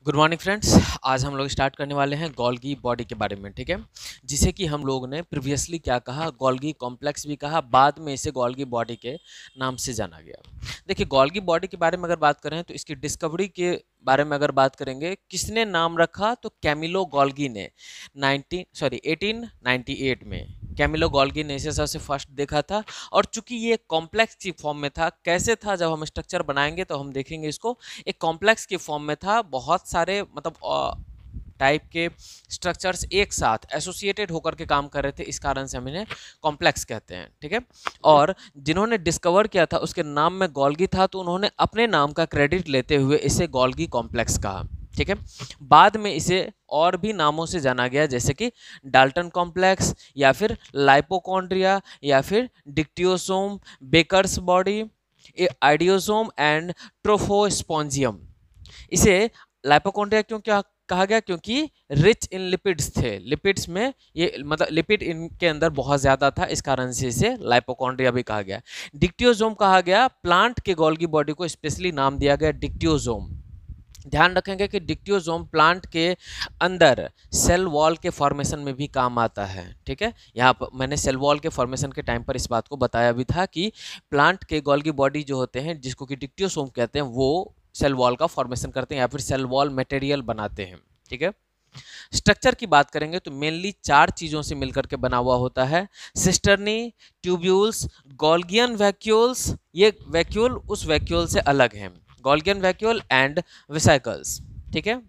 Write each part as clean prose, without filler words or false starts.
Good morning friends. आज हम लोग स्टार्ट करने वाले हैं गोल्गी बॉडी के बारे में, ठीक है। जिसे कि हम लोग ने प्रीवियसली क्या कहा, गोल्गी कॉम्प्लेक्स भी कहा, बाद में इसे गोल्गी बॉडी के नाम से जाना गया। देखिए, गोल्गी बॉडी के बारे में अगर बात करें तो इसकी डिस्कवरी के बारे में अगर बात करेंगे, किसने नाम रखा तो कैमिलो गोल्गी ने 1898 में कैमिलो गोल्गी ने इसे सबसे फर्स्ट देखा था। और चूंकि ये कॉम्प्लेक्स की फॉर्म में था, कैसे था, जब हम स्ट्रक्चर बनाएंगे तो हम देखेंगे इसको। एक कॉम्प्लेक्स की फॉर्म में था, बहुत सारे मतलब टाइप के स्ट्रक्चर्स एक साथ एसोसिएटेड होकर के काम कर रहे थे, इस कारण से हम इन्हें कॉम्प्लेक्स कहते हैं, ठीक है। और जिन्होंने डिस्कवर किया था उसके नाम में गोल्गी था, तो उन्होंने अपने नाम का क्रेडिट लेते हुए इसे गोल्गी कॉम्प्लेक्स कहा, ठीक है। बाद में इसे और भी नामों से जाना गया, जैसे कि डाल्टन कॉम्प्लेक्स या फिर लाइपोकॉन्ड्रिया या फिर dictyosome, bakers body, idiosome and ट्रोफोस्पोंजियम। इसे लाइपोकॉन्ड्रिया क्यों क्या कहा गया, क्योंकि रिच इन लिपिड्स थे। लिपिड्स में ये मतलब लिपिड इनके अंदर बहुत ज्यादा था, इस कारण से इसे लाइपोकॉन्ड्रिया भी कहा गया। डिक्टियोसोम कहा गया, प्लांट के गोल्गी बॉडी को स्पेशली नाम दिया गया डिक्टियोसोम। ध्यान रखेंगे कि डिक्टियोसोम प्लांट के अंदर सेल वॉल के फॉर्मेशन में भी काम आता है, ठीक है। यहाँ पर मैंने सेल वॉल के फॉर्मेशन के टाइम पर इस बात को बताया भी था कि प्लांट के गोल्गी बॉडी जो होते हैं, जिसको कि डिक्टियोसोम कहते हैं, वो सेल वॉल का फॉर्मेशन करते हैं या फिर सेल वॉल मटेरियल बनाते हैं, ठीक है। स्ट्रक्चर की बात करेंगे तो मेनली 4 चीजों से मिलकर के बना हुआ होता है। सिस्टर्नी, ट्यूब्यूल्स, गोल्गियन वैक्यूल्स, ये वैक्यूल उस वैक्यूल से अलग हैं, गोल्गियन वैक्यूल एंड वेसिकल्स, ठीक है।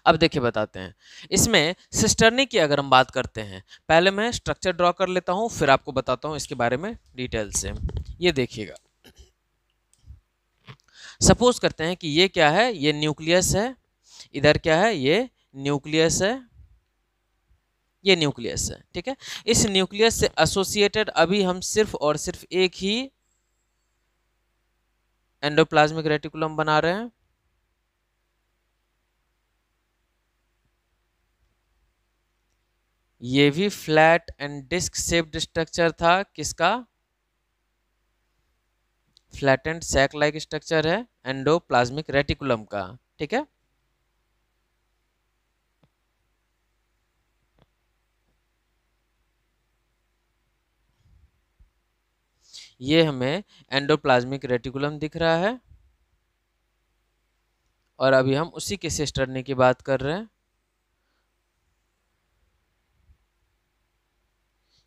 अब देखिए बताते हैं, इसमें सिस्टर्नी की अगर हम बात करते हैं, पहले मैं स्ट्रक्चर ड्रॉ कर लेता हूं, फिर आपको बताता हूं इसके बारे में डिटेल से। ये देखिएगा, सपोज करते हैं कि ये क्या है, ये न्यूक्लियस है, इधर क्या है, ये न्यूक्लियस है, ये न्यूक्लियस है, ठीक है। इस न्यूक्लियस से एसोसिएटेड अभी हम सिर्फ और सिर्फ एक ही एंडोप्लाज्मिक रेटिकुलम बना रहे हैं। ये भी flat and disc shaped structure था, किसका, फ्लैटेंड सैक लाइक स्ट्रक्चर है एंडोप्लाज्मिक रेटिकुलम का, ठीक है। ये हमें एंडोप्लाज्मिक रेटिकुलम दिख रहा है, और अभी हम उसी के सिस्टर्नी की बात कर रहे हैं।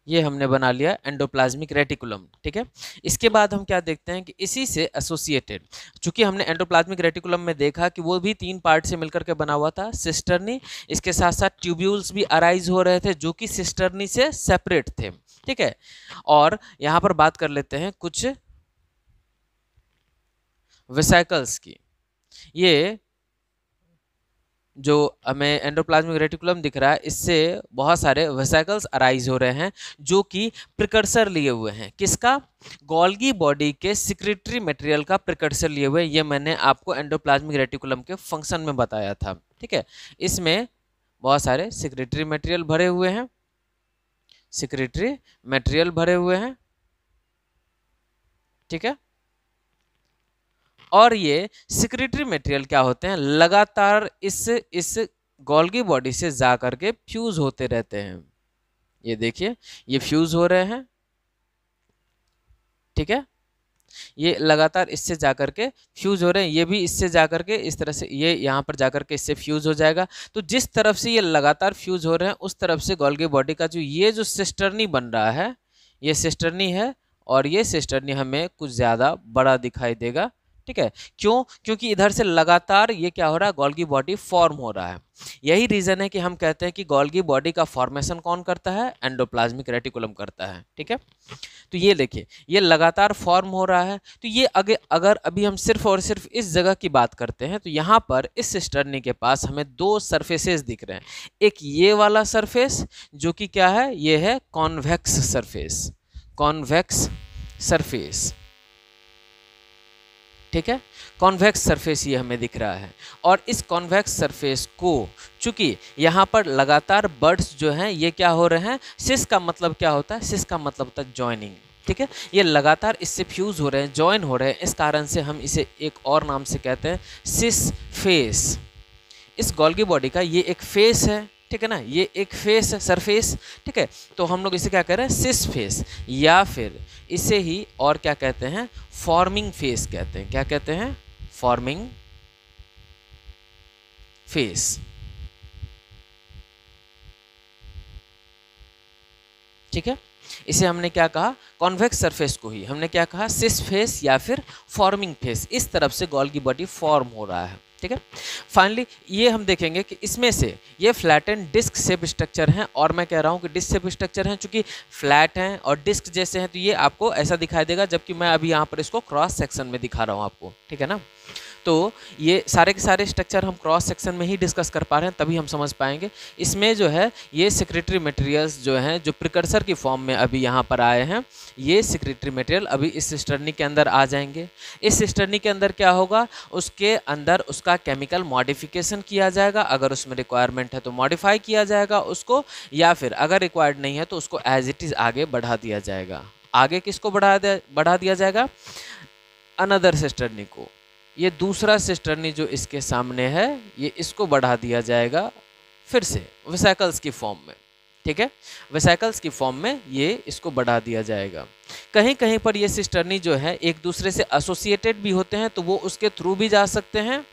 ये हमने बना लिया एंडोप्लाज्मिक रेटिकुलम, ठीक है। इसके बाद हम क्या देखते हैं कि इसी से एसोसिएटेड, चूंकि हमने एंडोप्लाज्मिक रेटिकुलम में देखा कि वो भी 3 पार्ट से मिलकर के बना हुआ था, सिस्टर्नी, इसके साथ साथ ट्यूब्यूल्स भी अराइज हो रहे थे जो कि सिस्टर्नी से सेपरेट थे, ठीक है। और यहां पर बात कर लेते हैं कुछ वेसिकल्स की। ये जो हमें एंडोप्लाज्मिक रेटिकुलम दिख रहा है, इससे बहुत सारे वेसिकल्स अराइज हो रहे हैं जो कि प्रिकर्सर लिए हुए हैं, किसका, गोल्गी बॉडी के सिक्रेटरी मटेरियल का प्रिकर्सर लिए हुए। ये मैंने आपको एंडोप्लाज्मिक रेटिकुलम के फंक्शन में बताया था, ठीक है। इसमें बहुत सारे सिक्रेटरी मटेरियल भरे हुए हैं, सिक्रेटरी मटेरियल भरे हुए हैं, ठीक है। और ये सिक्रेटरी मटेरियल क्या होते हैं, लगातार इस गोल्गी बॉडी से जा करके फ्यूज होते रहते हैं। ये देखिए, ये फ्यूज हो रहे हैं, ठीक है। ये लगातार इससे जाकर के फ्यूज हो रहे हैं, ये भी इससे जाकर के इस तरह से ये यहाँ पर जाकर के इससे फ्यूज हो जाएगा। तो जिस तरफ से ये लगातार फ्यूज हो रहे हैं, उस तरफ से गोल्गी बॉडी का जो सिस्टर्नी बन रहा है, ये सिस्टर्नी है, और ये सिस्टर्नी हमें कुछ ज़्यादा बड़ा दिखाई देगा, ठीक है। क्यों, क्योंकि इधर से लगातार ये क्या हो रहा है, गोल्गी बॉडी फॉर्म हो रहा है। यही रीजन है कि हम कहते हैं कि गोल्गी बॉडी का फॉर्मेशन कौन करता है, एंडोप्लाज्मिक रेटिकुलम करता है, ठीक है। तो ये देखिए, ये लगातार फॉर्म हो रहा है। तो ये अगर अभी हम सिर्फ और सिर्फ इस जगह की बात करते हैं, तो यहाँ पर इस सिस्टर्नी के पास हमें 2 सरफेसेस दिख रहे हैं। एक ये वाला सरफेस जो कि क्या है, ये है कॉन्वेक्स सरफेस, कॉन्वेक्स सरफेस, ठीक है। कॉन्वेक्स सरफेस ये हमें दिख रहा है, और इस कॉन्वेक्स सरफेस को चूंकि यहाँ पर लगातार बर्ड्स जो हैं ये क्या हो रहे हैं, सिस का मतलब क्या होता है, सिस का मतलब होता है ज्वाइनिंग, ठीक है। ये लगातार इससे फ्यूज हो रहे हैं, ज्वाइन हो रहे हैं, इस कारण से हम इसे एक और नाम से कहते हैं सिस फेस, इस गोल्गी बॉडी का ये एक फेस है, ठीक है ना, ये एक फेस है, सरफेस, ठीक है। तो हम लोग इसे क्या कह रहे हैं, सिस फेस, या फिर इसे ही और क्या कहते हैं, फॉर्मिंग फेस कहते हैं। क्या कहते हैं, फॉर्मिंग फेस, ठीक है। इसे हमने क्या कहा, कॉन्वेक्स सरफेस को ही हमने क्या कहा, सिस फेस या फिर फॉर्मिंग फेस। इस तरफ से गोल्गी बॉडी फॉर्म हो रहा है, ठीक है। फाइनली ये हम देखेंगे कि इसमें से ये flat and disc shape structure हैं, और मैं कह रहा हूँ कि डिस्क शेप स्ट्रक्चर हैं चूंकि फ्लैट हैं और डिस्क जैसे हैं, तो ये आपको ऐसा दिखाई देगा, जबकि मैं अभी यहाँ पर इसको क्रॉस सेक्शन में दिखा रहा हूँ आपको, ठीक है ना। तो ये सारे के सारे स्ट्रक्चर हम क्रॉस सेक्शन में ही डिस्कस कर पा रहे हैं, तभी हम समझ पाएंगे। इसमें जो है ये सेक्रेटरी मटेरियल्स जो हैं, जो प्रिकर्सर की फॉर्म में अभी यहाँ पर आए हैं, ये सेक्रेटरी मटेरियल अभी इस सिस्टर्नी के अंदर आ जाएंगे। इस सिस्टर्नी के अंदर क्या होगा, उसके अंदर उसका केमिकल मॉडिफिकेशन किया जाएगा, अगर उसमें रिक्वायरमेंट है तो मॉडिफाई किया जाएगा उसको, या फिर अगर रिक्वायर्ड नहीं है तो उसको एज इट इज़ आगे बढ़ा दिया जाएगा। आगे किसको बढ़ा दिया जाएगा, अनदर सिस्टर्नी को। ये दूसरा सिस्टर्नी जो इसके सामने है, ये इसको बढ़ा दिया जाएगा फिर से वेसिकल्स की फॉर्म में, ठीक है। वेसिकल्स की फॉर्म में ये इसको बढ़ा दिया जाएगा। कहीं कहीं पर ये सिस्टर्नी जो है एक दूसरे से एसोसिएटेड भी होते हैं, तो वो उसके थ्रू भी जा सकते हैं।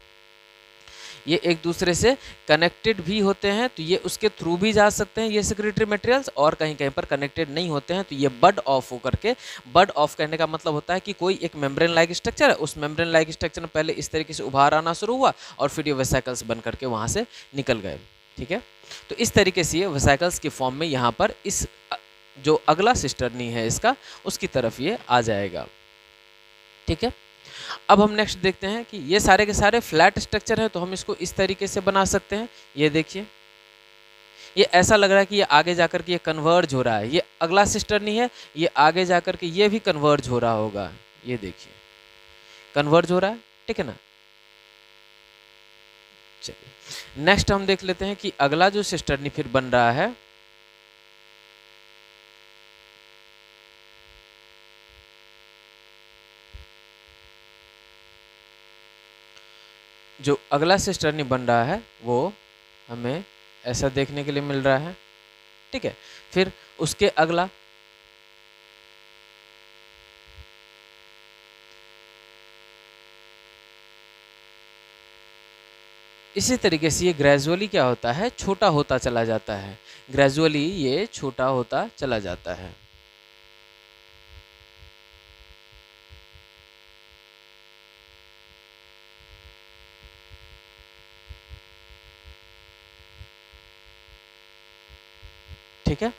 ये एक दूसरे से कनेक्टेड भी होते हैं, तो ये उसके थ्रू भी जा सकते हैं ये सेक्रेटरी मटेरियल्स, और कहीं कहीं पर कनेक्टेड नहीं होते हैं, तो ये बड ऑफ होकर के, बड ऑफ करने का मतलब होता है कि कोई एक मेम्ब्रेन लाइक स्ट्रक्चर है, उस मेम्ब्रेन लाइक स्ट्रक्चर में पहले इस तरीके से उभार आना शुरू हुआ और फिर ये वेसिकल्स बन करके वहाँ से निकल गए, ठीक है। तो इस तरीके से ये वेसिकल्स की फॉर्म में यहाँ पर इस जो अगला सिस्टर्नी है इसका, उसकी तरफ ये आ जाएगा, ठीक है। अब हम नेक्स्ट देखते हैं कि ये सारे के सारे फ्लैट स्ट्रक्चर है, तो हम इसको इस तरीके से बना सकते हैं। ये देखिए, ये ऐसा लग रहा है कि ये आगे जाकर के ये कन्वर्ज हो रहा है, ये अगला सिस्टर्नी है, ये आगे जाकर के ये भी कन्वर्ज हो रहा होगा। ये देखिए कन्वर्ज हो रहा है, ठीक है ना। चलिए नेक्स्ट हम देख लेते हैं कि अगला जो सिस्टर्नी फिर बन रहा है, जो अगला सिस्टर्नी बन रहा है वो हमें ऐसा देखने के लिए मिल रहा है, ठीक है। फिर उसके अगला, इसी तरीके से ये ग्रेजुअली क्या होता है, छोटा होता चला जाता है, ग्रेजुअली ये छोटा होता चला जाता है। ठीक है,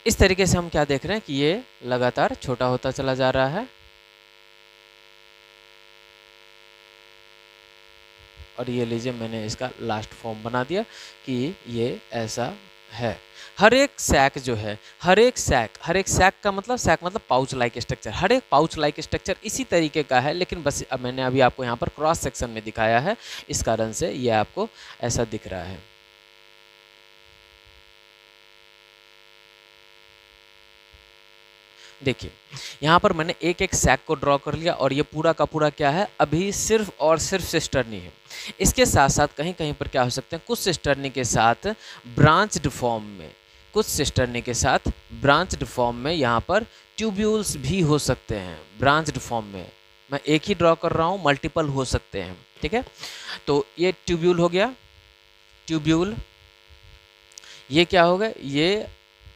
इस तरीके से हम क्या देख रहे हैं कि ये लगातार छोटा होता चला जा रहा है, और ये लीजिए मैंने इसका लास्ट फॉर्म बना दिया कि ये ऐसा है। हर एक सैक जो है, हर एक सैक का मतलब, सैक मतलब पाउच लाइक स्ट्रक्चर, हर एक पाउच लाइक स्ट्रक्चर इसी तरीके का है, लेकिन बस अब मैंने अभी आपको यहाँ पर क्रॉस सेक्शन में दिखाया है, इस कारण से ये आपको ऐसा दिख रहा है। देखिए यहाँ पर मैंने एक एक सैक को ड्रॉ कर लिया, और ये पूरा का पूरा क्या है, अभी सिर्फ और सिर्फ सिस्टर्नी है। इसके साथ साथ कहीं कहीं पर क्या हो सकते हैं, कुछ सिस्टर्नी के साथ ब्रांच्ड फॉर्म में, कुछ सिस्टर्नी के साथ ब्रांच्ड फॉर्म में यहाँ पर ट्यूब्यूल्स भी हो सकते हैं। ब्रांच्ड फॉर्म में मैं एक ही ड्रॉ कर रहा हूँ, मल्टीपल हो सकते हैं, ठीक है। तो ये ट्यूब्यूल हो गया, ट्यूब्यूल, ये क्या हो गया, ये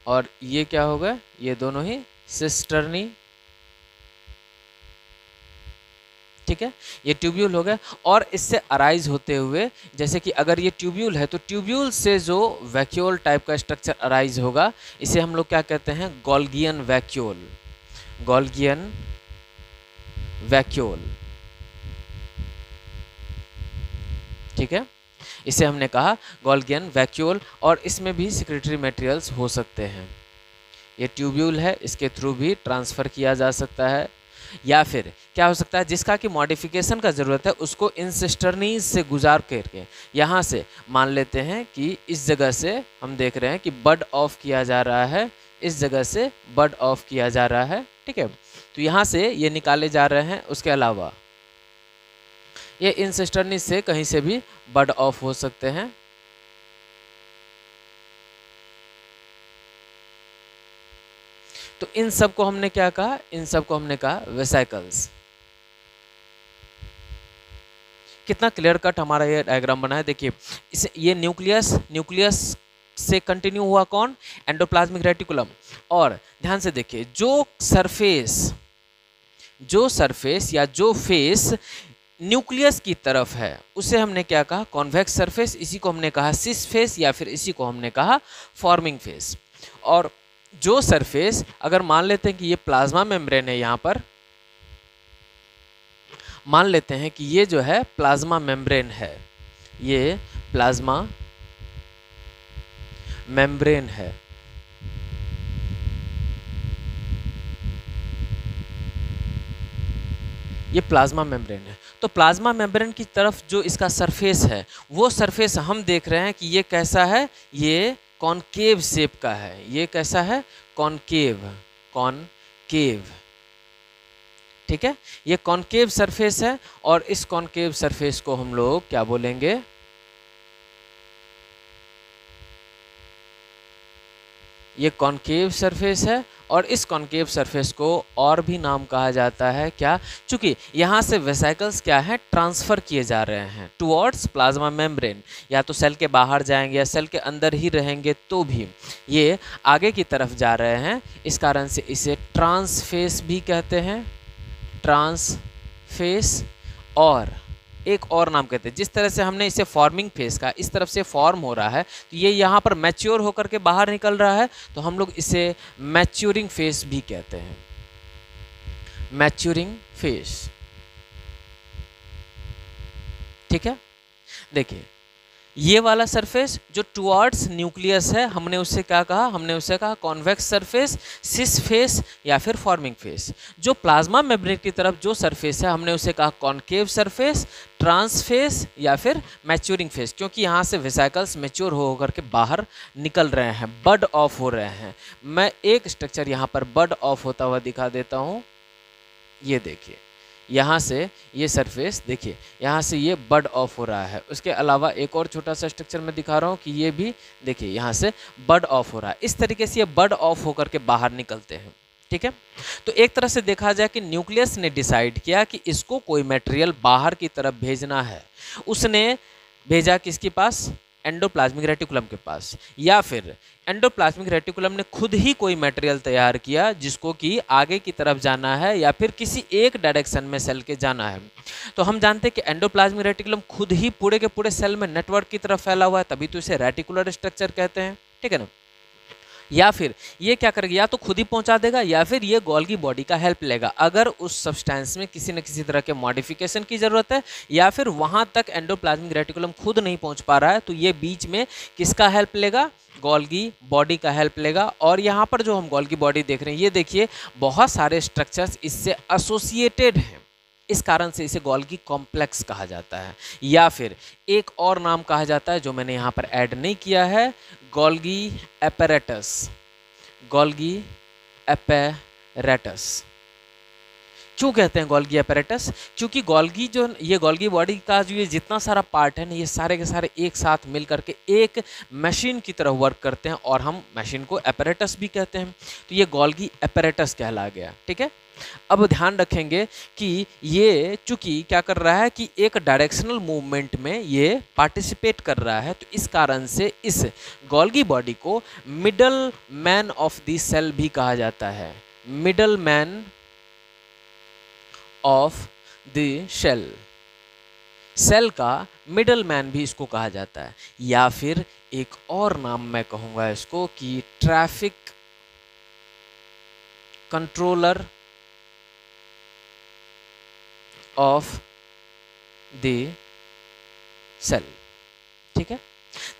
और ये क्या हो गया, ये दोनों ही सिस्टर्नी, ठीक है, ये ट्यूब्यूल हो गया। और इससे अराइज होते हुए, जैसे कि अगर ये ट्यूब्यूल है तो ट्यूब्यूल से जो वैक्यूल टाइप का स्ट्रक्चर अराइज होगा, इसे हम लोग क्या कहते हैं, गोल्गियन वैक्यूल, गोल्गियन वैक्यूल, ठीक है, इसे हमने कहा गोल्गियन वैक्यूल। और इसमें भी सेक्रेटरी मटेरियल्स हो सकते हैं। ये ट्यूब्यूल है, इसके थ्रू भी ट्रांसफ़र किया जा सकता है, या फिर क्या हो सकता है, जिसका कि मॉडिफिकेशन का ज़रूरत है उसको इन सिस्टर्नीज से गुजार करके, यहाँ से मान लेते हैं कि इस जगह से हम देख रहे हैं कि बड ऑफ किया जा रहा है, इस जगह से बड ऑफ किया जा रहा है, ठीक है। तो यहाँ से ये निकाले जा रहे हैं, उसके अलावा ये इन सिस्टर्नीज से कहीं से भी बड ऑफ हो सकते हैं। तो इन सब को हमने क्या कहा, इन सब को हमने कहा वेसिकल्स। कितना क्लियर कट हमारा ये डायग्राम बना है, देखिए इस ये न्यूक्लियस, न्यूक्लियस से कंटिन्यू हुआ कौन, एंडोप्लाज्मिक रेटिकुलम। और ध्यान से देखिए जो सरफेस या जो फेस न्यूक्लियस की तरफ है उसे हमने क्या कहा, कॉन्वेक्स सरफेस। इसी को हमने कहा सिस फेस या फिर इसी को हमने कहा फॉर्मिंग फेस। और जो सरफेस अगर मान लेते हैं कि ये प्लाज्मा मेम्ब्रेन है, यहां पर मान लेते हैं कि ये जो है प्लाज्मा मेम्ब्रेन है, ये प्लाज्मा मेम्ब्रेन है। ये प्लाज्मा मेम्ब्रेन है। तो प्लाज्मा मेम्ब्रेन की तरफ जो इसका सरफेस है, वो सरफेस हम देख रहे हैं कि ये कैसा है, ये कॉनकेव शेप का है। ये कैसा है, कॉनकेव, कॉनकेव, ठीक है। ये कॉनकेव सरफेस है और इस कॉनकेव सरफेस को हम लोग क्या बोलेंगे, ये कॉनकेव सरफेस है। और इस कॉनकेव सरफेस को और भी नाम कहा जाता है क्या, चूंकि यहाँ से वेसिकल्स क्या है, ट्रांसफर किए जा रहे हैं टुवर्ड्स प्लाज्मा मेम्ब्रेन, या तो सेल के बाहर जाएंगे या सेल के अंदर ही रहेंगे तो भी ये आगे की तरफ जा रहे हैं। इस कारण से इसे ट्रांसफेस भी कहते हैं, ट्रांसफेस। और एक और नाम कहते हैं, जिस तरह से हमने इसे फॉर्मिंग फेस का, इस तरफ से फॉर्म हो रहा है तो ये यहाँ पर मैच्योर होकर के बाहर निकल रहा है, तो हम लोग इसे मैच्योरिंग फेस भी कहते हैं, मैच्योरिंग फेस, ठीक है। देखिए ये वाला सरफेस जो टुवर्ड्स न्यूक्लियस है, हमने उससे क्या कहा, हमने उससे कहा कॉन्वेक्स सरफेस, सिस फेस या फिर फॉर्मिंग फेस। जो प्लाज्मा मेम्ब्रेन की तरफ जो सरफेस है, हमने उसे कहा कॉनकेव सरफेस, ट्रांसफेस या फिर मैच्योरिंग फेस, क्योंकि यहाँ से वेसिकल्स मैच्योर होकर के बाहर निकल रहे हैं, बड ऑफ हो रहे हैं। मैं एक स्ट्रक्चर यहाँ पर बड ऑफ होता हुआ दिखा देता हूँ। ये देखिए यहाँ से ये सरफेस, देखिए यहाँ से ये बड ऑफ हो रहा है। उसके अलावा एक और छोटा सा स्ट्रक्चर मैं दिखा रहा हूँ कि ये भी देखिए यहाँ से बड ऑफ हो रहा है। इस तरीके से ये बड ऑफ होकर के बाहर निकलते हैं, ठीक है। तो एक तरह से देखा जाए कि न्यूक्लियस ने डिसाइड किया कि इसको कोई मटेरियल बाहर की तरफ भेजना है। उसने भेजा किसके पास, एंडोप्लाज्मिक रेटिकुलम के पास, या फिर एंडोप्लाज्मिक रेटिकुलम ने खुद ही कोई मटेरियल तैयार किया जिसको कि आगे की तरफ जाना है या फिर किसी एक डायरेक्शन में सेल के जाना है। तो हम जानते हैं कि एंडोप्लाज्मिक रेटिकुलम खुद ही पूरे के पूरे सेल में नेटवर्क की तरफ फैला हुआ है, तभी तो इसे रेटिकुलर स्ट्रक्चर कहते हैं, ठीक है ना। या फिर ये क्या करेगा, या तो खुद ही पहुंचा देगा या फिर ये गोल्गी बॉडी का हेल्प लेगा अगर उस सब्सटेंस में किसी न किसी तरह के मॉडिफिकेशन की जरूरत है, या फिर वहां तक एंडोप्लाज्मिक रेटिकुलम खुद नहीं पहुंच पा रहा है तो ये बीच में किसका हेल्प लेगा, गोल्गी बॉडी का हेल्प लेगा। और यहाँ पर जो हम गोल्गी बॉडी देख रहे हैं, ये देखिए बहुत सारे स्ट्रक्चर्स इससे एसोसिएटेड हैं, इस कारण से इसे गोल्गी कॉम्प्लेक्स कहा जाता है। या फिर एक और नाम कहा जाता है जो मैंने यहाँ पर ऐड नहीं किया है, गोल्गी एपेरेटस, गोल्गी एपेरेटस। क्यों कहते हैं गोल्गी एपेरेटस, क्योंकि गोल्गी जो ये गोल्गी बॉडी का जो ये जितना सारा पार्ट है ना, ये सारे के सारे एक साथ मिल करके एक मशीन की तरह वर्क करते हैं और हम मशीन को एपेरेटस भी कहते हैं। तो ये गोल्गी एपेरेटस कहला गया, ठीक है। अब ध्यान रखेंगे कि ये चूंकि क्या कर रहा है कि एक डायरेक्शनल मूवमेंट में ये पार्टिसिपेट कर रहा है, तो इस कारण से इस गोल्गी बॉडी को middle man of the cell भी कहा जाता है, middle man of the cell, cell का मिडल मैन भी इसको कहा जाता है। या फिर एक और नाम मैं कहूँगा इसको कि traffic controller of the cell, ठीक है।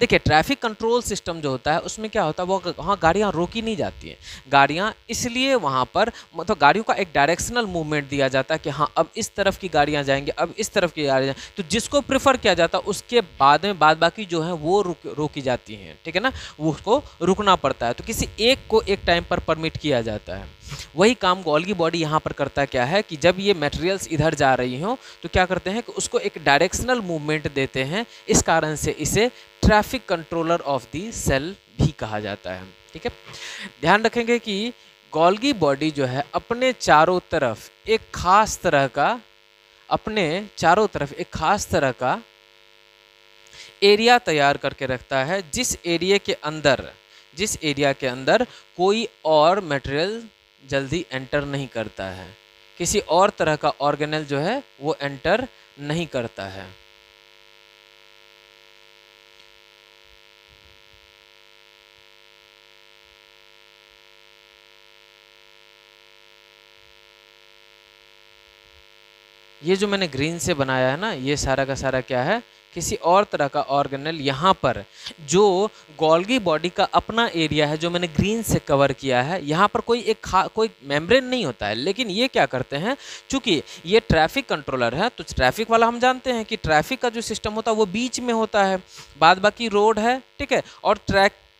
देखिए ट्रैफिक कंट्रोल सिस्टम जो होता है उसमें क्या होता है, वो वहाँ गाड़ियाँ रोकी नहीं जाती हैं। गाड़ियाँ इसलिए वहाँ पर मतलब गाड़ियों का एक डायरेक्शनल मूवमेंट दिया जाता है कि हाँ अब इस तरफ की गाड़ियाँ जाएंगी, अब इस तरफ की गाड़ियाँ, तो जिसको प्रेफर किया जाता है उसके बाद में बाद बाकी जो है वो रोकी जाती हैं, ठीक है ना, वो उसको रुकना पड़ता है। तो किसी एक को एक टाइम पर परमिट किया जाता है। वही काम गोल्गी बॉडी यहाँ पर करता क्या है कि जब ये मटेरियल्स इधर जा रही हों तो क्या करते हैं कि उसको एक डायरेक्शनल मूवमेंट देते हैं। इस कारण से इसे traffic controller of the cell भी कहा जाता है, ठीक है। ध्यान रखेंगे कि गोल्गी बॉडी जो है अपने चारों तरफ एक खास तरह का एरिया तैयार करके रखता है, जिस एरिया के अंदर कोई और मटेरियल जल्दी एंटर नहीं करता है, किसी और तरह का ऑर्गेनेल जो है वो एंटर नहीं करता है। ये जो मैंने ग्रीन से बनाया है ना, ये सारा का सारा क्या है, किसी और तरह का ऑर्गेनेल यहाँ पर जो गोल्गी बॉडी का अपना एरिया है जो मैंने ग्रीन से कवर किया है, यहाँ पर कोई मेम्ब्रेन नहीं होता है। लेकिन ये क्या करते हैं, चूंकि ये ट्रैफिक कंट्रोलर है तो ट्रैफिक वाला हम जानते हैं कि ट्रैफिक का जो सिस्टम होता है वो बीच में होता है, बाद बाकी रोड है, ठीक है। और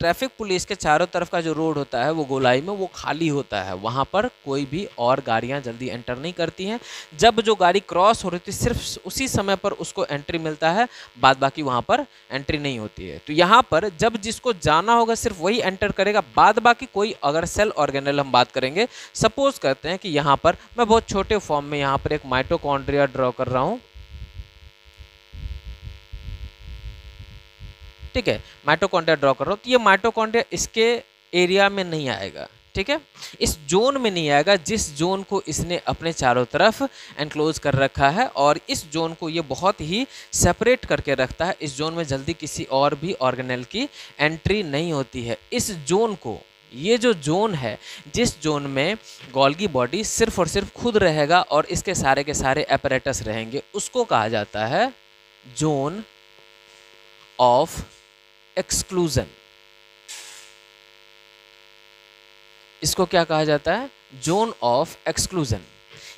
ट्रैफिक पुलिस के चारों तरफ का जो रोड होता है वो गोलाई में वो खाली होता है, वहाँ पर कोई भी और गाड़ियाँ जल्दी एंटर नहीं करती हैं। जब जो गाड़ी क्रॉस हो रही थी सिर्फ उसी समय पर उसको एंट्री मिलता है, बाद बाकी वहाँ पर एंट्री नहीं होती है। तो यहाँ पर जब जिसको जाना होगा सिर्फ वही एंटर करेगा, बाद बाकी कोई अगर सेल ऑर्गेनेल हम बात करेंगे, सपोज करते हैं कि यहाँ पर मैं बहुत छोटे फॉर्म में यहाँ पर एक माइटोकॉन्ड्रिया ड्रॉ कर रहा हूँ, ठीक है, माइटोकॉन्ड्रिया ड्रॉ कर रहा हूँ, तो ये माइटोकॉन्ड्रिया इसके एरिया में नहीं आएगा, ठीक है, इस जोन में नहीं आएगा जिस जोन को इसने अपने चारों तरफ एनक्लोज कर रखा है। और इस जोन को ये बहुत ही सेपरेट करके रखता है, इस जोन में जल्दी किसी और भी ऑर्गेनेल की एंट्री नहीं होती है। इस जोन को, ये जो जोन है, जिस जोन में गोल्गी बॉडी सिर्फ और सिर्फ खुद रहेगा और इसके सारे के सारे apparatus रहेंगे, उसको कहा जाता है जोन ऑफ एक्सक्लूजन। इसको क्या कहा जाता है, जोन ऑफ एक्सक्लूजन।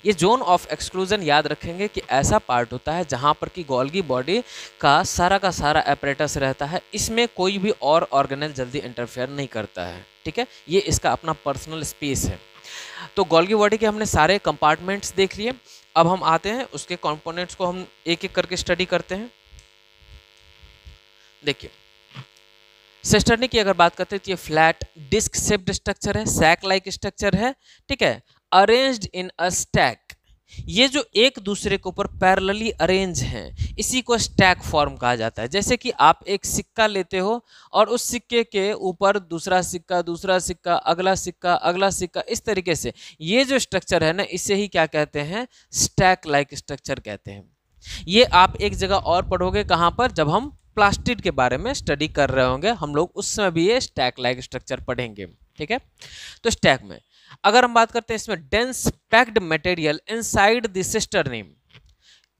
ये जोन ऑफ एक्सक्लूजन याद रखेंगे कि ऐसा पार्ट होता है जहां पर कि गोल्गी बॉडी का सारा apparatus रहता है, इसमें कोई भी और ऑर्गेनेल जल्दी इंटरफेयर नहीं करता है, ठीक है, ये इसका अपना पर्सनल स्पेस है। तो गोल्गी बॉडी के हमने सारे कंपार्टमेंट्स देख लिए। अब हम आते हैं उसके कंपोनेंट्स को हम एक एक करके स्टडी करते हैं। देखिए सिस्टर्नी की अगर बात करते हैं तो ये फ्लैट डिस्क शेप्ड स्ट्रक्चर है, सैक लाइक स्ट्रक्चर है, ठीक है, अरेंज्ड इन अ स्टैक। ये जो एक दूसरे के ऊपर पैरेलली अरेंज हैं, इसी को स्टैक फॉर्म कहा जाता है। जैसे कि आप एक सिक्का लेते हो और उस सिक्के के ऊपर दूसरा सिक्का, अगला सिक्का, इस तरीके से ये जो स्ट्रक्चर है ना, इसे ही क्या कहते हैं, स्टैक लाइक स्ट्रक्चर कहते हैं। ये आप एक जगह और पढ़ोगे, कहाँ पर, जब हम प्लास्टिड के बारे में स्टडी कर रहे होंगे हम लोग, उस समय भी ये स्टैक लाइक स्ट्रक्चर पढ़ेंगे, ठीक है। तो स्टैक में अगर हम बात करते हैं, इसमें dense packed material inside the cisternae,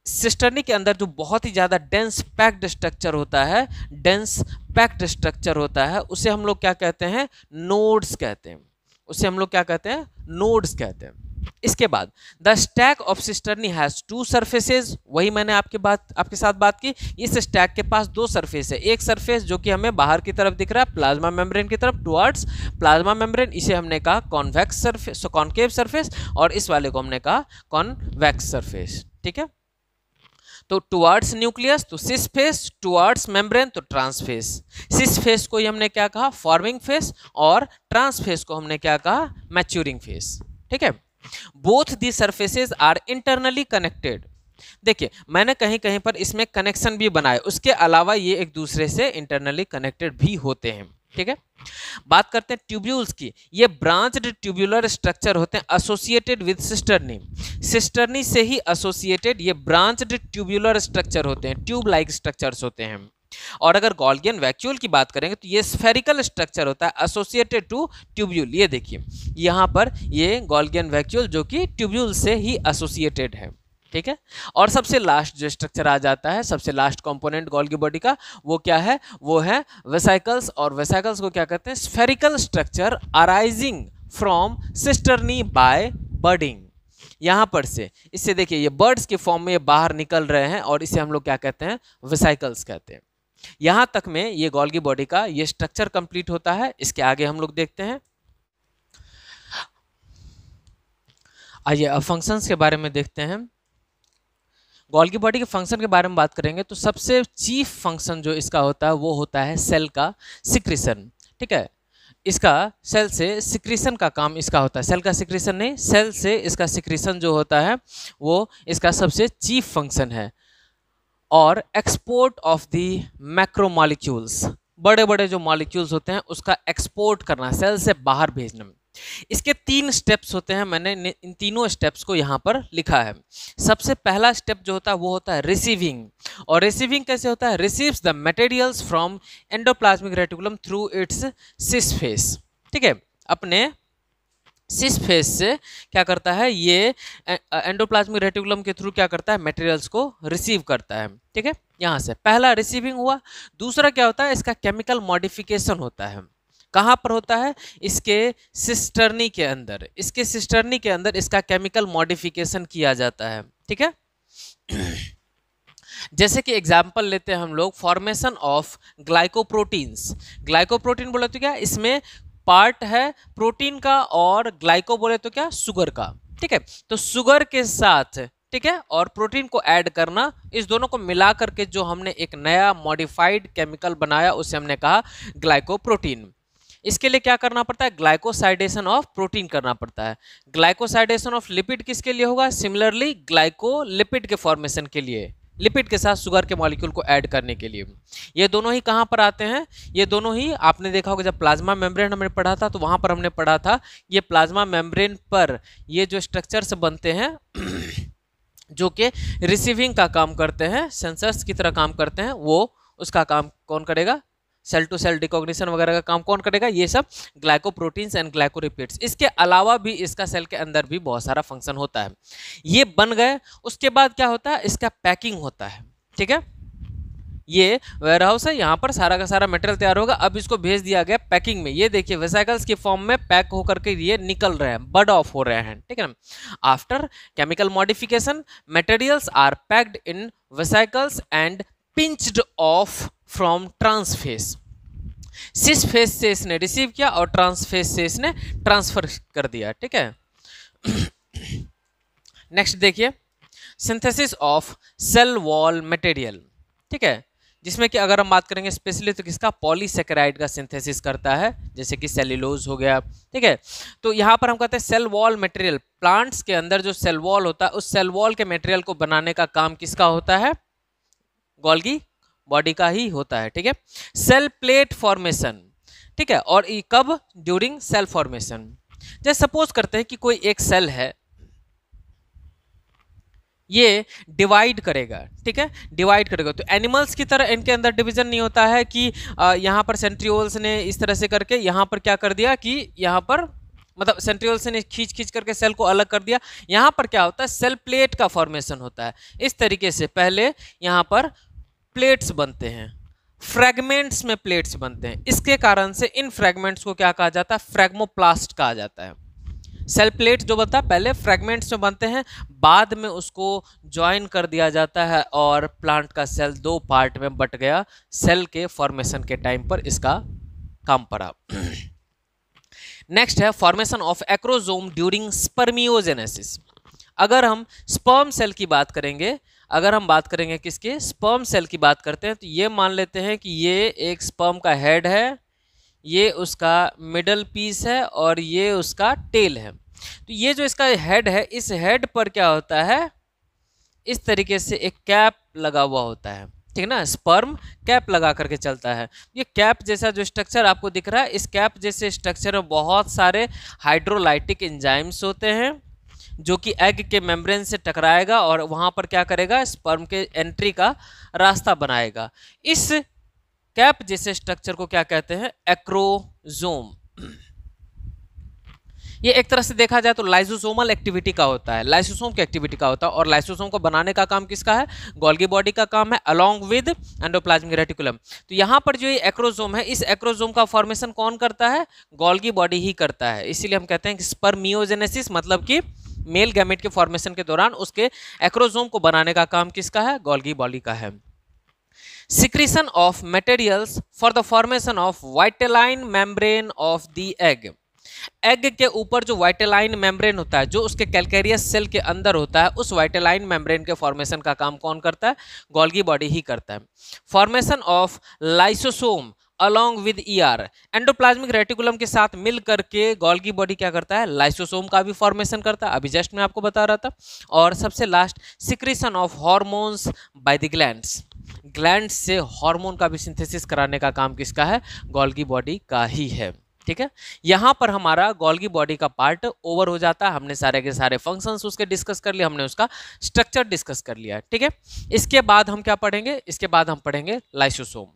cisternae के अंदर जो बहुत ही ज्यादा डेंस पैक्ड स्ट्रक्चर होता है, डेंस पैक्ड स्ट्रक्चर होता है, उसे हम लोग क्या कहते हैं, नोड्स कहते हैं, उसे हम लोग क्या कहते हैं, नोड्स कहते हैं। इसके बाद the stack of cisternae has to surfaces, वही मैंने आपके साथ बात की, इस स्टैक के पास दो सरफेस है। एक सरफेस जो कि हमें बाहर की तरफ दिख रहा है, प्लाज्मा मेम्ब्रेन की तरफ, टुवर्ड्स प्लाज्मा मेम्ब्रेन, इसे हमने कहा कॉन्वेक्स सरफेस, कॉनकेव सरफेस, और इस वाले को हमने कहा कॉन्वेक्स सरफेस, ठीक है। तो टुवर्ड्स न्यूक्लियस तो सिस फेस, टुवर्ड्स मेम्ब्रेन तो ट्रांसफेस। सिस फेस को हमने क्या कहा, फॉर्मिंग फेस, और ट्रांसफेस को हमने क्या कहा, मैच्योरिंग फेस, ठीक है। Both the surfaces are internally connected. देखिए मैंने कहीं कहीं पर इसमें कनेक्शन भी बनाए, उसके अलावा ये एक दूसरे से इंटरनली कनेक्टेड भी होते हैं, ठीक है। बात करते हैं ट्यूब्यूल्स की, ये ब्रांच्ड ट्यूब्यूलर स्ट्रक्चर होते हैं एसोसिएटेड विद सिस्टर्नी, सिस्टर्नी से ही एसोसिएटेड ये ब्रांच्ड ट्यूब्यूलर स्ट्रक्चर होते हैं, ट्यूब लाइक स्ट्रक्चर्स होते हैं। और अगर गोल्गियन वैक्यूल की बात करेंगे तो ये स्फेरिकल स्ट्रक्चर होता है एसोसिएटेड टू ट्यूब्यूल। ये देखिए यहाँ पर ये गोल्गियन वैक्यूल जो कि ट्यूब्यूल से ही एसोसिएटेड है, ठीक है। और सबसे लास्ट जो स्ट्रक्चर आ जाता है, सबसे लास्ट कंपोनेंट गोल्गी बॉडी का, वो क्या है? वो है वेसिकल्स। और वेसिकल्स को क्या कहते हैं? Spherical structure arising from cisternae by budding. यहां पर से, इससे देखिए ये बर्ड्स के फॉर्म में ये बाहर निकल रहे हैं और इसे हम लोग क्या कहते हैं? वेसिकल्स कहते हैं। यहां तक में ये गोल्गी बॉडी का ये स्ट्रक्चर कंप्लीट होता है। इसके आगे हम लोग देखते हैं। आइए अब फंक्शंस के बारे में देखते हैं। गोल्गी बॉडी के फंक्शन के बारे में बात करेंगे तो सबसे चीफ फंक्शन जो इसका होता है वो होता है सेल का सिक्रीशन। ठीक है, इसका सेल से सिक्रीशन का काम इसका होता है। सेल का सिक्रीशन नहीं, सेल से इसका सिक्रीशन जो होता है वो इसका सबसे चीफ फंक्शन है। और एक्सपोर्ट ऑफ द मैक्रोमॉलिक्यूल्स, बड़े बड़े जो मॉलिक्यूल्स होते हैं उसका एक्सपोर्ट करना, सेल से बाहर भेजना। इसके 3 स्टेप्स होते हैं, मैंने इन तीनों स्टेप्स को यहाँ पर लिखा है। सबसे पहला स्टेप जो होता है वो होता है रिसीविंग। और रिसीविंग कैसे होता है? Receives the materials from endoplasmic reticulum through it's cis face. ठीक है, अपने सिस फेस से क्या करता है? ये एंडोप्लाज्मिक रेटिकुलम के थ्रू क्या करता है? मटेरियल्स को रिसीव करता है। ठीक है, यहाँ से पहला रिसीविंग हुआ। दूसरा क्या होता है? इसका केमिकल मॉडिफिकेशन होता है। कहाँ पर होता है? इसके सिस्टर्नी के अंदर। इसके सिस्टर्नी के अंदर इसका केमिकल मॉडिफिकेशन किया जाता है। ठीक है, जैसे कि एग्जाम्पल लेते हैं हम लोग, फॉर्मेशन ऑफ ग्लाइकोप्रोटीन्स। ग्लाइकोप्रोटीन बोले तो क्या? इसमें पार्ट है प्रोटीन का, और ग्लाइको बोले तो क्या? शुगर का। ठीक है, तो शुगर के साथ, ठीक है, और प्रोटीन को ऐड करना, इस दोनों को मिला करके जो हमने एक नया मॉडिफाइड केमिकल बनाया उसे हमने कहा ग्लाइकोप्रोटीन। इसके लिए क्या करना पड़ता है? ग्लाइकोसाइडेशन ऑफ प्रोटीन करना पड़ता है। ग्लाइकोसाइडेशन ऑफ लिपिड किसके लिए होगा? सिमिलरली ग्लाइकोलिपिड के फॉर्मेशन के लिए, लिपिड के साथ शुगर के मॉलिक्यूल को ऐड करने के लिए। ये दोनों ही कहाँ पर आते हैं? ये दोनों ही आपने देखा होगा जब प्लाज्मा मेम्ब्रेन हमने पढ़ा था तो वहां पर हमने पढ़ा था ये प्लाज्मा मेम्ब्रेन पर ये जो स्ट्रक्चर्स बनते हैं जो कि रिसीविंग का काम करते हैं, सेंसर्स की तरह काम करते हैं, वो उसका काम कौन करेगा? सेल टू सेल रिकॉग्निशन वगैरह का काम कौन करेगा? ये सब ग्लाइकोप्रोटीन्स एंड ग्लाइकोलिपिड्स। इसके अलावा भी इसका सेल के अंदर भी बहुत सारा फंक्शन होता है। ये बन गए, उसके बाद क्या होता है? इसका पैकिंग होता है। ठीक है, ये वेयरहाउस है, यहाँ पर सारा का सारा मटेरियल तैयार होगा। अब इसको भेज दिया गया पैकिंग में। ये देखिए वेसिकल्स के फॉर्म में पैक होकर के ये निकल रहे हैं, बड ऑफ हो रहे हैं। ठीक है ना, after chemical modification materials are packed in vesicles and pinched off from trans face. Cis face से इसने रिसीव किया और ट्रांसफेस से इसने ट्रांसफर कर दिया। ठीक है, नेक्स्ट देखिए, synthesis of cell wall material. ठीक है, जिसमें कि अगर हम बात करेंगे स्पेशली तो किसका? पॉलीसेकेराइड का सिंथेसिस करता है, जैसे कि सेल्यूलोज हो गया। ठीक है, तो यहाँ पर हम कहते हैं सेल वॉल मटेरियल। प्लांट्स के अंदर जो सेल वॉल होता है उस सेल वॉल के मटेरियल को बनाने का काम किसका होता है? गोल्गी बॉडी का ही होता है। ठीक है, सेल प्लेट फॉर्मेशन। ठीक है, और कब? During cell formation. जैसे सपोज करते हैं कि कोई एक सेल है, ये डिवाइड करेगा। ठीक है, डिवाइड करेगा तो एनिमल्स की तरह इनके अंदर डिवीजन नहीं होता है कि यहाँ पर सेंट्रियोल्स ने इस तरह से करके यहाँ पर क्या कर दिया कि यहाँ पर मतलब सेंट्रियोल्स ने खींच खींच करके सेल को अलग कर दिया। यहाँ पर क्या होता है? सेल प्लेट का फॉर्मेशन होता है। इस तरीके से पहले यहाँ पर प्लेट्स बनते हैं, फ्रैगमेंट्स में प्लेट्स बनते हैं। इसके कारण से इन फ्रैगमेंट्स को क्या कहा जाता है? फ्रैगमोप्लास्ट कहा जाता है। सेल प्लेट जो बनता है पहले फ्रैगमेंट्स में बनते हैं, बाद में उसको ज्वाइन कर दिया जाता है और प्लांट का सेल 2 पार्ट में बट गया। सेल के फॉर्मेशन के टाइम पर इसका काम पड़ा। नेक्स्ट है formation of acrosome during spermiogenesis. अगर हम स्पर्म सेल की बात करेंगे, अगर हम बात करेंगे किसके? स्पर्म सेल की बात करते हैं तो ये मान लेते हैं कि ये एक स्पर्म का हेड है, ये उसका मिडल पीस है और ये उसका टेल है। तो ये जो इसका हेड है, इस हेड पर क्या होता है? इस तरीके से एक कैप लगा हुआ होता है। ठीक है ना, स्पर्म कैप लगा करके चलता है। ये कैप जैसा जो स्ट्रक्चर आपको दिख रहा है, इस कैप जैसे स्ट्रक्चर में बहुत सारे हाइड्रोलाइटिक एंजाइम्स होते हैं जो कि एग के मेम्ब्रेन से टकराएगा और वहां पर क्या करेगा? स्पर्म के एंट्री का रास्ता बनाएगा। इस कैप जैसे स्ट्रक्चर को क्या कहते हैं? एक्रोसोम। ये एक तरह से देखा जाए तो लाइसोसोमल एक्टिविटी का होता है, लाइसोसोम की एक्टिविटी का होता है, और लाइसोसोम को बनाने का काम किसका है? गोल्गी बॉडी का काम है, अलोंग विद एंडोप्लाज्मिक रेटिकुलम। तो यहाँ पर जो ये एक्रोसोम है, इस एक्रोसोम का फॉर्मेशन कौन करता है? गोल्गी बॉडी ही करता है। इसीलिए हम कहते हैं कि स्पर्मियोजेनेसिस, मतलब कि मेल गैमेट के फॉर्मेशन के दौरान उसके एक्रोसोम को बनाने का काम किसका है? गोल्गी बॉडी का है। Secretion of materials for the formation of vitelline membrane of the egg। Egg के ऊपर जो वाइटेलाइन मेम्ब्रेन होता है, जो उसके कैल्केरियस सेल के अंदर होता है, उस वाइटेलाइन मेम्ब्रेन के फॉर्मेशन का काम कौन करता है? गोल्गी बॉडी ही करता है। Formation of lysosome along with ER, endoplasmic reticulum के साथ मिल करके गोल्गी बॉडी क्या करता है? लाइसोसोम का भी फॉर्मेशन करता है, अभी जस्ट मैं आपको बता रहा था। और सबसे last, secretion of hormones by the glands, gland से हार्मोन का भी सिंथेसिस कराने का काम किसका है? गोल्गी बॉडी का ही है। ठीक है, यहां पर हमारा गोल्गी बॉडी का पार्ट ओवर हो जाता है। हमने सारे के सारे फंक्शंस उसके डिस्कस कर लिए, हमने उसका स्ट्रक्चर डिस्कस कर लिया। ठीक है, इसके बाद हम क्या पढ़ेंगे? इसके बाद हम पढ़ेंगे लाइसोसोम।